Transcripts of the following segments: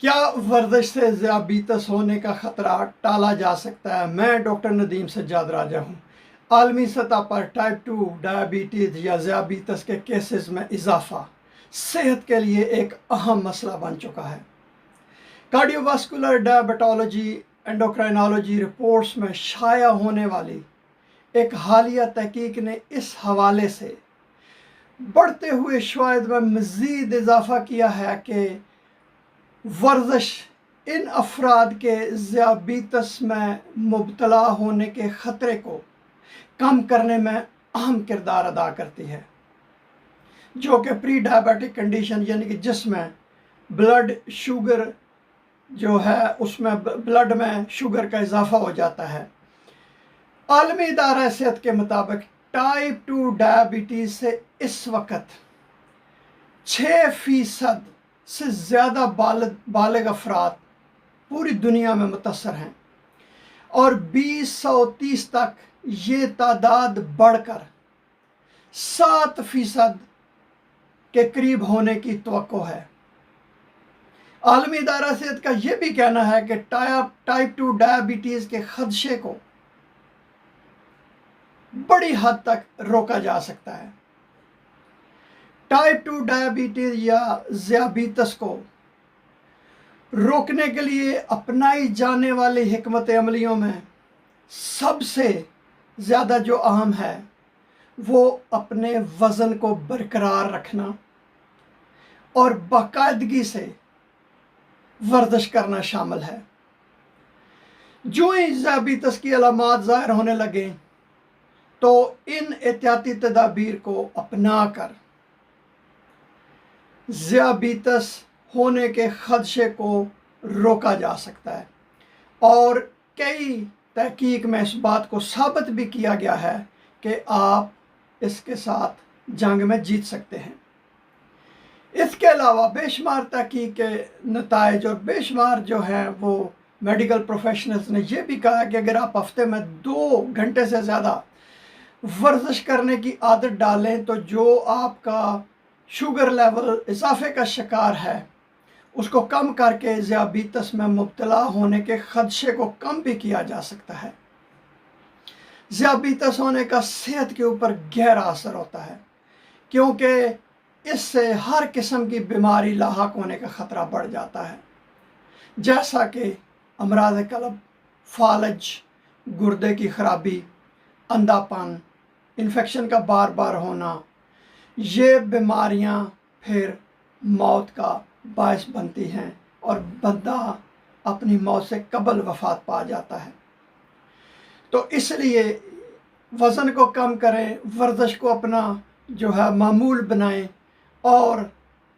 क्या वर्जिश से ज़ियाबीतस होने का ख़तरा टाला जा सकता है? मैं डॉक्टर नदीम सज्जाद राजा हूँ। आलमी सतह पर टाइप 2 डायबिटीज़ या ज़ियाबीतस के केसेस में इजाफ़ा सेहत के लिए एक अहम मसला बन चुका है। कार्डियोवास्कुलर डायबिटोलॉजी एंडोक्राइनोलॉजी रिपोर्ट्स में शाया होने वाली एक हालिया तहकीक ने इस हवाले से बढ़ते हुए शवाहिद में मज़ीद इजाफ़ा किया है कि वर्जिश इन अफराद के ज़ियाबीतस में मुब्तला होने के ख़तरे को कम करने में अहम किरदार अदा करती है, जो कि प्री डायबिटिक कंडीशन यानी कि जिसमें ब्लड शुगर जो है उसमें ब्लड में शुगर का इजाफ़ा हो जाता है। आलमी इदारा सेहत के मुताबिक टाइप 2 डायबिटीज़ से इस वक्त 6% से ज़्यादा बालिग अफराद पूरी दुनिया में मुतासर हैं और 2030 तक ये तादाद बढ़कर 7% के करीब होने की तवक्को है। आलमी इदारा सेहत का यह भी कहना है कि टाइप 2 डायबिटीज़ के खदशे को बड़ी हद तक रोका जा सकता है। टाइप 2 डायबिटीज़ या ज़ियाबीतस को रोकने के लिए अपनाई जाने वाली हिकमत अमलियों में सबसे ज़्यादा जो अहम है वो अपने वज़न को बरकरार रखना और बाकायदगी से वर्जिश करना शामिल है। जो ही ज़ियाबीतस की अलामात ज़ाहिर होने लगें तो इन एहतियाती तदाबीर को अपना कर ज़ियाबीतस होने के खदशे को रोका जा सकता है और कई तहकीक में इस बात को साबित भी किया गया है कि आप इसके साथ जंग में जीत सकते हैं। इसके अलावा बेशुमार तहकीक के नताइज और बेशुमार जो हैं वो मेडिकल प्रोफेशनल्स ने यह भी कहा कि अगर आप हफ्ते में 2 घंटे से ज़्यादा वर्जिश करने की आदत डालें तो जो आपका शुगर लेवल इजाफे का शिकार है उसको कम करके ज़ियाबीतस में मुब्तला होने के खदशे को कम भी किया जा सकता है। ज़ियाबीतस होने का सेहत के ऊपर गहरा असर होता है क्योंकि इससे हर किस्म की बीमारी लाहक होने का ख़तरा बढ़ जाता है, जैसा कि अमराज कल्ब, फालज, गुर्दे की ख़राबी, अंधापन, इन्फेक्शन का बार बार होना। ये बीमारियां फिर मौत का बायस बनती हैं और बंदा अपनी मौत से कबल वफ़ात पा जाता है। तो इसलिए वज़न को कम करें, वर्जिश को अपना जो है मामूल बनाएं और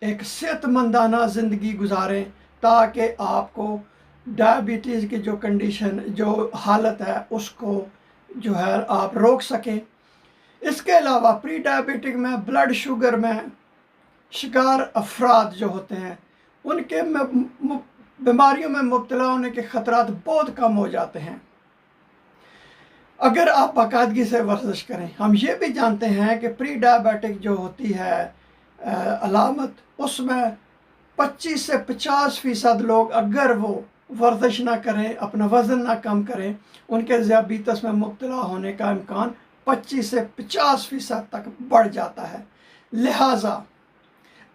एक सेहतमंदाना ज़िंदगी गुजारें ताकि आपको डायबिटीज़ की जो कंडीशन जो हालत है उसको जो है आप रोक सकें। इसके अलावा प्री डायबिटिक में ब्लड शुगर में शिकार अफराद जो होते हैं उनके बीमारियों में मुब्तला होने के ख़तरात बहुत कम हो जाते हैं अगर आप बाकायदगी से वर्जिश करें। हम ये भी जानते हैं कि प्री डायबिटिक जो होती है अलामत उसमें 25 से 50% लोग अगर वो वर्जिश ना करें, अपना वज़न ना कम करें, उनके ज़ियाबीतस में मुब्तला होने का इम्कान 25 से 50% तक बढ़ जाता है। लिहाजा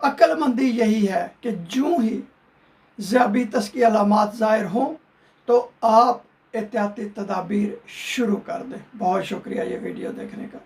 अक्लमंदी यही है कि जो ही ज़ियाबीतस की अलामात ज़ाहिर हों तो आप एहतियाती तदाबीर शुरू कर दें। बहुत शुक्रिया ये वीडियो देखने का।